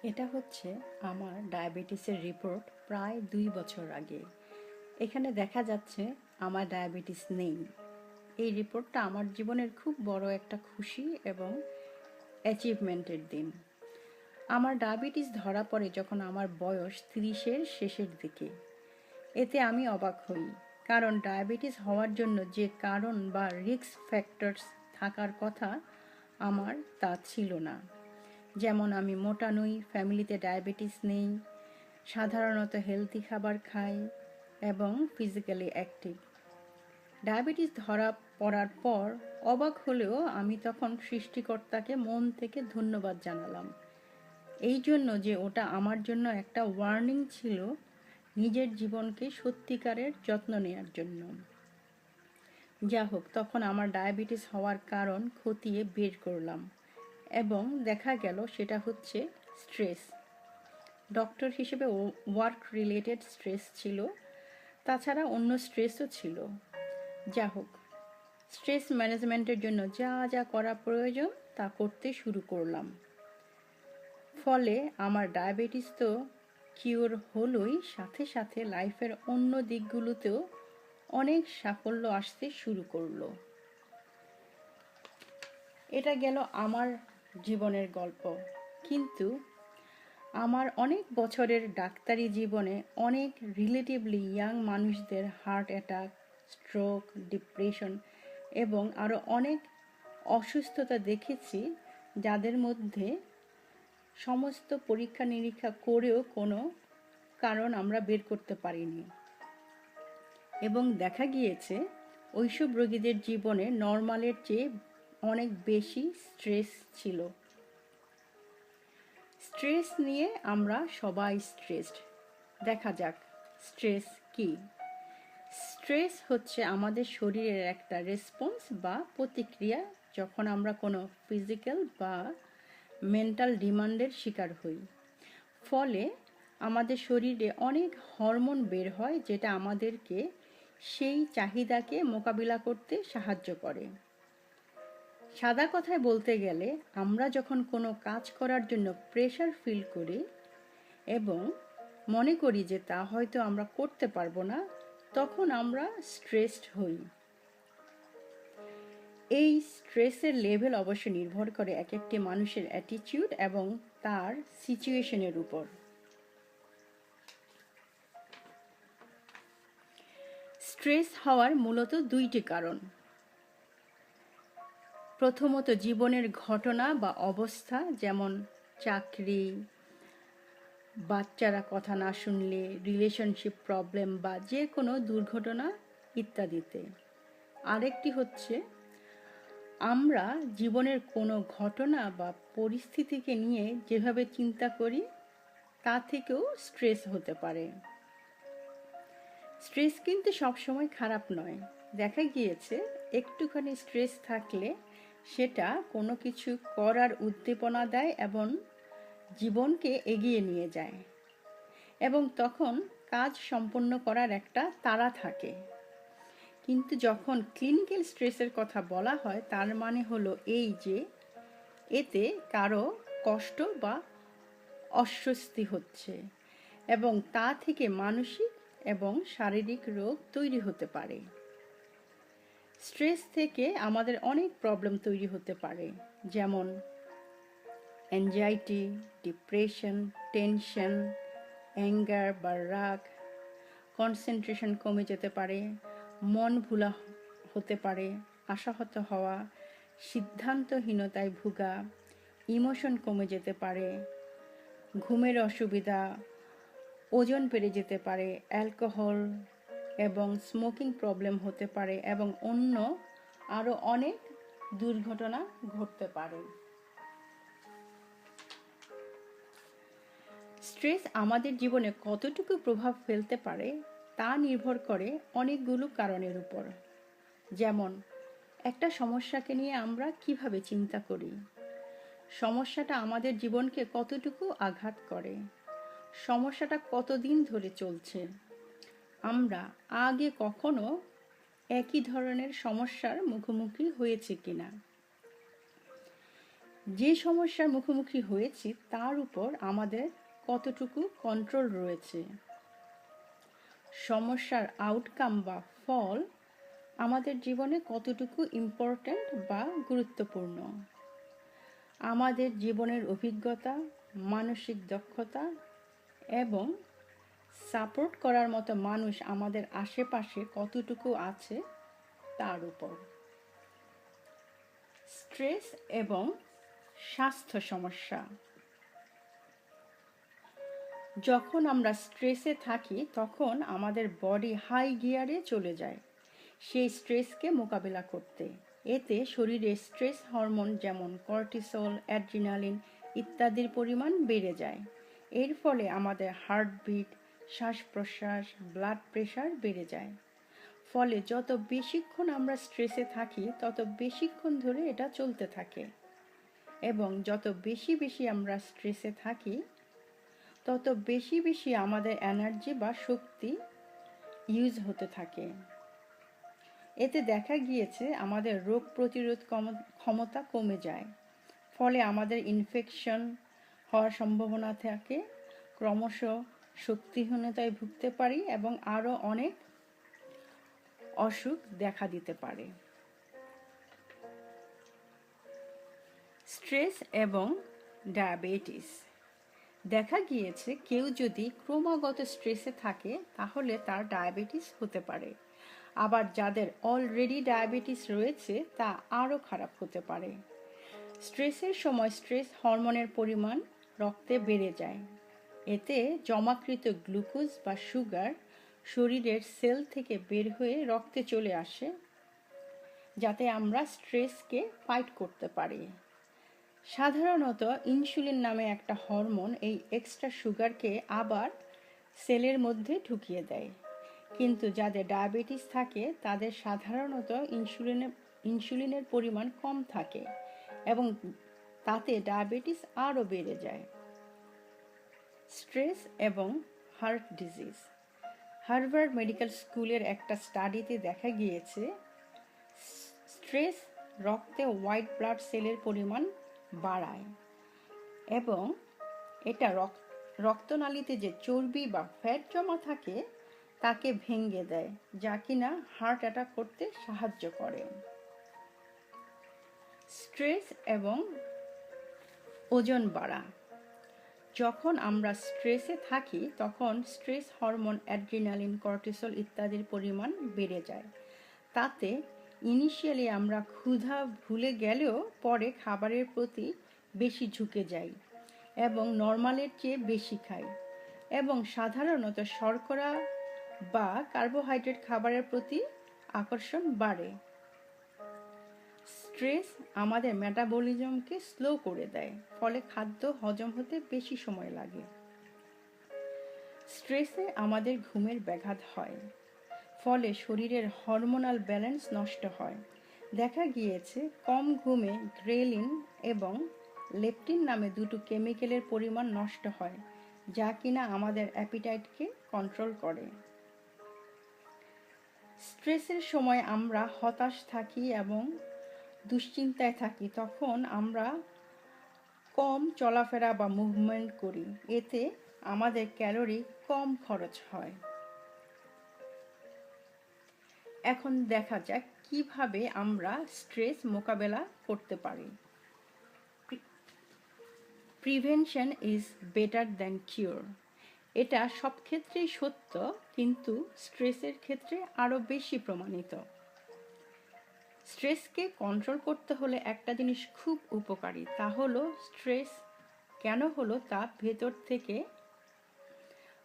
এটা হচ্ছে আমার ডায়াবেটিসের রিপোর্ট প্রায় 2 বছর আগে। এখানে দেখা যাচ্ছে আমার ডায়াবেটিস নেই। এই রিপোর্টটা আমার জীবনের খুব বড় একটা খুশি এবং অ্যাচিভমেন্টের দিন। আমার ডায়াবেটিস ধরা পড়ে যখন আমার বয়স 30-এর শেষের দিকে। এতে আমি অবাক হই, কারণ ডায়াবেটিস হওয়ার জন্য যে কারণ বা রিস্ক ফ্যাক্টরস থাকার কথা আমার তা ছিল না। যেমন আমি মোটা নই, ফ্যামিলিতে ডায়াবেটিস নেই, সাধারণত হেলদি খাবার খাই এবং ফিজিক্যালি অ্যাক্টিভ। ডায়াবেটিস ধরা পড়ার পর অবাক হলেও আমি তখন সৃষ্টিকর্তাকে মন থেকে ধন্যবাদ জানালাম, এই জন্য যে ওটা আমার জন্য একটা ওয়ার্নিং ছিল, নিজের জীবনকে সত্যিকারের যত্ন নেওয়ার জন্য। যা হোক, তখন আমার ডায়াবেটিস হওয়ার কারণ খতিয়ে বের করলাম এবং দেখা গেল সেটা হচ্ছে স্ট্রেস। ডক্টর হিসেবে ওয়ার্ক রিলেটেড স্ট্রেস ছিল, তাছাড়া অন্য স্ট্রেসও ছিল। যা হোক, স্ট্রেস ম্যানেজমেন্টের জন্য যা যা করা প্রয়োজন তা করতে শুরু করলাম। ফলে আমার ডায়াবেটিস তো কিওর হলোই, সাথে সাথে লাইফের অন্য দিকগুলোতেও অনেক সাফল্য আসতে শুরু করলো। এটা গেল আমার জীবনের গল্প, কিন্তু আমার অনেক বছরের ডাক্তারি জীবনে অনেক রিলেটিভলি ইয়াং মানুষদের হার্ট অ্যাটাক, স্ট্রোক, ডিপ্রেশন এবং আরও অনেক অসুস্থতা দেখেছি, যাদের মধ্যে সমস্ত পরীক্ষা নিরীক্ষা করেও কোনো কারণ আমরা বের করতে পারিনি। এবং দেখা গিয়েছে ওইসব রোগীদের জীবনে নর্মালের চেয়ে অনেক বেশি স্ট্রেস ছিল। স্ট্রেস নিয়ে আমরা সবাই স্ট্রেসড। দেখা যাক স্ট্রেস কি। স্ট্রেস হচ্ছে আমাদের শরীরের একটা রেসপন্স বা প্রতিক্রিয়া যখন আমরা কোনো ফিজিক্যাল বা মেন্টাল ডিমান্ডের শিকার হই। ফলে আমাদের শরীরে অনেক হরমোন বের হয়, যেটা আমাদেরকে সেই চাহিদাকে মোকাবিলা করতে সাহায্য করে। সাদা কথায় বলতে গেলে, আমরা যখন কোনো কাজ করার জন্য প্রেশার ফিল করি এবং মনে করি যে তা হয়তো আমরা করতে পারবো না, তখন আমরা স্ট্রেসড হই। এই স্ট্রেসের লেভেল অবশ্য নির্ভর করে এক একটি মানুষের অ্যাটিটিউড এবং তার সিচুয়েশনের উপর। স্ট্রেস হওয়ার মূলত 2টি কারণ। প্রথমত, জীবনের ঘটনা বা অবস্থা, যেমন চাকরি, বাচ্চারা কথা না শুনলে, রিলেশনশিপ প্রবলেম বা যে কোনো দুর্ঘটনা ইত্যাদিতে। আরেকটি হচ্ছে আমরা জীবনের কোনো ঘটনা বা পরিস্থিতিকে নিয়ে যেভাবে চিন্তা করি তা থেকেও স্ট্রেস হতে পারে। স্ট্রেস কিন্তু সবসময় খারাপ নয়। দেখা গিয়েছে একটুখানি স্ট্রেস থাকলে সেটা কোনো কিছু করার উদ্দীপনা দেয় এবং জীবনকে এগিয়ে নিয়ে যায়, এবং তখন কাজ সম্পন্ন করার একটা তাড়া থাকে। কিন্তু যখন ক্লিনিক্যাল স্ট্রেসের কথা বলা হয়, তার মানে হলো এই যে এতে কারো কষ্ট বা অস্বস্তি হচ্ছে এবং তা থেকে মানসিক এবং শারীরিক রোগ তৈরি হতে পারে। স্ট্রেস থেকে আমাদের অনেক প্রবলেম তৈরি হতে পারে, যেমন অ্যাংজাইটি, ডিপ্রেশন, টেনশন, অ্যাঙ্গার বা রাগ, কনসেন্ট্রেশন কমে যেতে পারে, মন ভোলা হতে পারে, আশাহত হওয়া, সিদ্ধান্তহীনতায় ভোগা, ইমোশন কমে যেতে পারে, ঘুমের অসুবিধা, ওজন বেড়ে যেতে পারে, অ্যালকোহল এবং স্মোকিং প্রবলেম হতে পারে এবং অন্য আরও অনেক দুর্ঘটনা ঘটতে পারে। স্ট্রেস আমাদের জীবনে কতটুকু প্রভাব ফেলতে পারে তা নির্ভর করে অনেকগুলো কারণের উপর। যেমন, একটা সমস্যাকে নিয়ে আমরা কিভাবে চিন্তা করি, সমস্যাটা আমাদের জীবনকে কতটুকু আঘাত করে, সমস্যাটা কতদিন ধরে চলছে, আমরা আগে কখনো একই ধরনের সমস্যার মুখোমুখি হয়েছে কিনা, যে সমস্যার মুখোমুখি হয়েছি তার উপর আমাদের কতটুকু কন্ট্রোল রয়েছে। সমস্যার আউটকাম বা ফল আমাদের জীবনে কতটুকু ইম্পর্ট্যান্ট বা গুরুত্বপূর্ণ। আমাদের জীবনের অভিজ্ঞতা, মানসিক দক্ষতা এবং সাপোর্ট করার মতো মানুষ আমাদের আশেপাশে কতটুকু আছে তার উপর। স্ট্রেস এবং স্বাস্থ্য সমস্যা। যখন আমরা স্ট্রেসে থাকি তখন আমাদের বডি হাই গিয়ারে চলে যায় সেই স্ট্রেসকে মোকাবেলা করতে। এতে শরীরে স্ট্রেস হরমোন যেমন কর্টিসল, অ্যাড্রিনালিন ইত্যাদির পরিমাণ বেড়ে যায়। এর ফলে আমাদের হার্টবিট, শ্বাস প্রশ্বাস, ব্লাড প্রেশার বেড়ে যায়। ফলে যত বেশিক্ষণ আমরা স্ট্রেসে থাকি তত বেশিক্ষণ ধরে এটা চলতে থাকে, এবং যত বেশি বেশি আমরা স্ট্রেসে থাকি তত বেশি বেশি আমাদের এনার্জি বা শক্তি ইউজ হতে থাকে। এতে দেখা গিয়েছে আমাদের রোগ প্রতিরোধ ক্ষমতা কমে যায়। ফলে আমাদের ইনফেকশন হওয়ার সম্ভাবনা থাকে, ক্রমশ শক্তিহীনতায় ভুগতে পারি এবং আরও অনেক অসুখ দেখা দিতে পারে। স্ট্রেস এবং ডায়াবেটিস। দেখা গিয়েছে কেউ যদি ক্রমাগত স্ট্রেসে থাকে তাহলে তার ডায়াবেটিস হতে পারে। আবার যাদের অলরেডি ডায়াবেটিস রয়েছে তা আরও খারাপ হতে পারে। স্ট্রেসের সময় স্ট্রেস হরমোনের পরিমাণ রক্তে বেড়ে যায়। এতে জমাকৃত গ্লুকোজ বা সুগার শরীরের সেল থেকে বের হয়ে রক্তে চলে আসে, যাতে আমরা স্ট্রেসকে ফাইট করতে পারি। সাধারণত ইনসুলিন নামে একটা হরমোন এই এক্সট্রা সুগারকে আবার সেলের মধ্যে ঢুকিয়ে দেয়। কিন্তু যাদের ডায়াবেটিস থাকে তাদের সাধারণত ইনসুলিনের পরিমাণ কম থাকে এবং তাতে ডায়াবেটিস আরও বেড়ে যায়। স্ট্রেস এবং হার্ট ডিজিজ। হার্ভার্ড মেডিকেল স্কুলের একটা স্টাডিতে দেখা গিয়েছে স্ট্রেস রক্তে হোয়াইট ব্লাড সেলের পরিমাণ বাড়ায় এবং এটা রক্তনালীতে যে চর্বি বা ফ্যাট জমা থাকে তাকে ভেঙে দেয়, যা কিনা হার্ট অ্যাটাক করতে সাহায্য করে। স্ট্রেস এবং ওজন বাড়া। যখন আমরা স্ট্রেসে থাকি তখন স্ট্রেস হরমোন অ্যাড্রিনালিন, কর্টিসল ইত্যাদির পরিমাণ বেড়ে যায়। তাতে ইনিশিয়ালি আমরা ক্ষুধা ভুলে গেলেও পরে খাবারের প্রতি বেশি ঝুঁকে যাই এবং নর্মালের চেয়ে বেশি খাই, এবং সাধারণত শর্করা বা কার্বোহাইড্রেট খাবারের প্রতি আকর্ষণ বাড়ে। স্ট্রেস আমাদের মেটাবলিজমকে স্লো করে দেয়, ফলে খাদ্য হজম হতে বেশি সময় লাগে। স্ট্রেসে আমাদের ঘুমের ব্যাঘাত হয়, ফলে শরীরের হরমোনাল ব্যালেন্স নষ্ট হয়। দেখা গিয়েছে কম ঘুমে গ্রেলিন এবং লেপটিন নামে দুটো কেমিক্যালের পরিমাণ নষ্ট হয়, যা কিনা আমাদের অ্যাপিটাইটকে কন্ট্রোল করে। স্ট্রেসের সময় আমরা হতাশ থাকি এবং দুশ্চিন্তায় থাকি, তখন আমরা কম চলাফেরা বা মুভমেন্ট করি। এতে আমাদের ক্যালোরি কম খরচ হয়। এখন দেখা যাক কিভাবে আমরা স্ট্রেস মোকাবেলা করতে পারি। Prevention is better than cure. এটা সব ক্ষেত্রেই সত্য, কিন্তু স্ট্রেসের ক্ষেত্রে আরও বেশি প্রমাণিত। স্ট্রেসকে কন্ট্রোল করতে হলে একটা জিনিস খুব উপকারী, তা হলো স্ট্রেস কেন হলো তা ভেতর থেকে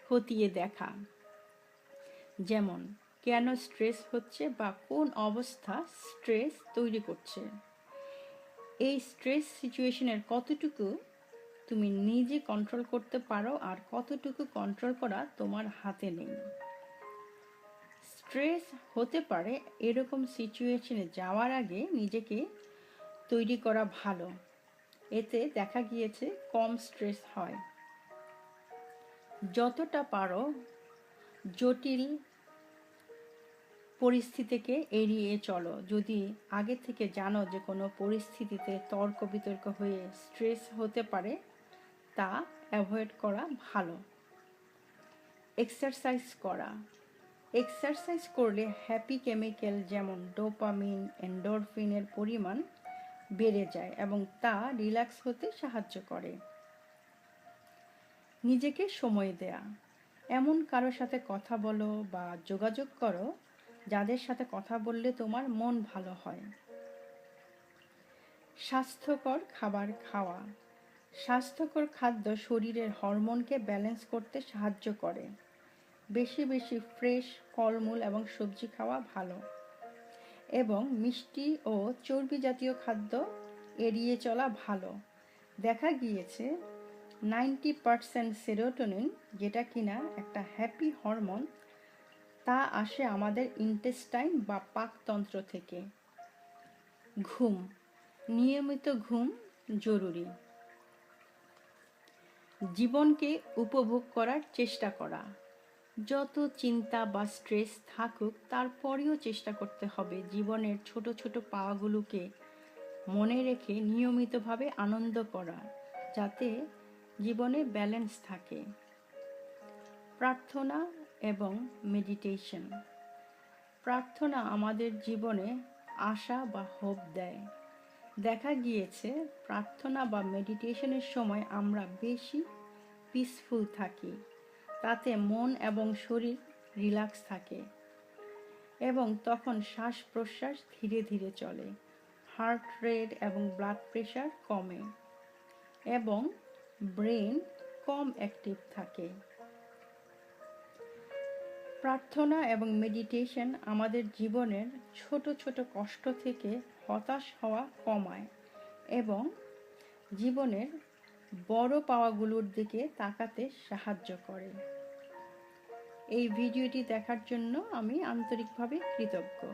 খতিয়ে দেখা। যেমন কেন স্ট্রেস হচ্ছে বা কোন অবস্থা স্ট্রেস তৈরি করছে। এই স্ট্রেস সিচুয়েশনের কতটুকু তুমি নিজে কন্ট্রোল করতে পারো আর কতটুকু কন্ট্রোল করা তোমার হাতে নেই। স্ট্রেস হতে পারে এরকম সিচুয়েশনে যাওয়ার আগে নিজেকে তৈরি করা ভালো। এতে দেখা গিয়েছে কম স্ট্রেস হয়। যতটা পারো জটিল পরিস্থিতিকে এড়িয়ে চলো। যদি আগে থেকে জানো যে কোনো পরিস্থিতিতে তর্ক বিতর্ক হয়ে স্ট্রেস হতে পারে, তা অ্যাভয়েড করা ভালো। এক্সারসাইজ করা। এক্সারসাইজ করলে হ্যাপি কেমিক্যাল যেমন ডোপামিন, এন্ডোরফিনের পরিমাণ বেড়ে যায় এবং তা রিল্যাক্স হতে সাহায্য করে। নিজেকে সময় দেয়া। এমন কারোর সাথে কথা বলো বা যোগাযোগ করো যাদের সাথে কথা বললে তোমার মন ভালো হয়। স্বাস্থ্যকর খাবার খাওয়া। স্বাস্থ্যকর খাদ্য শরীরের হরমোনকে ব্যালেন্স করতে সাহায্য করে। বেশি বেশি ফ্রেশ ফলমূল এবং সবজি খাওয়া ভালো, এবং মিষ্টি ও চর্বি জাতীয় খাদ্য এড়িয়ে চলা ভালো। দেখা গিয়েছে 90% সেরোটোনিন, যেটা কিনা একটা হ্যাপি হরমোন, তা আসে আমাদের ইন্টেস্টাইন বা পাকতন্ত্র থেকে। ঘুম। নিয়মিত ঘুম জরুরি। জীবনকে উপভোগ করার চেষ্টা করা। যত চিন্তা বা স্ট্রেস থাকুক, তারপরেও চেষ্টা করতে হবে জীবনের ছোট ছোট পাওয়াগুলোকে মনে রেখে নিয়মিতভাবে আনন্দ করা, যাতে জীবনে ব্যালেন্স থাকে। প্রার্থনা এবং মেডিটেশন। প্রার্থনা আমাদের জীবনে আশা বা হোপ দেয়। দেখা গিয়েছে প্রার্থনা বা মেডিটেশনের সময় আমরা বেশি পিসফুল থাকি। তাতে মন এবং শরীর রিল্যাক্স থাকে এবং তখন শ্বাস প্রশ্বাস ধীরে ধীরে চলে, হার্ট রেট এবং ব্লাড প্রেশার কমে এবং ব্রেন কম অ্যাক্টিভ থাকে। প্রার্থনা এবং মেডিটেশন আমাদের জীবনের ছোট ছোট কষ্ট থেকে হতাশ হওয়া কমায় এবং জীবনের বড় পাওয়াগুলোর দিকে তাকাতে সাহায্য করে। এই ভিডিওটি দেখার জন্য আমি আন্তরিকভাবে কৃতজ্ঞ।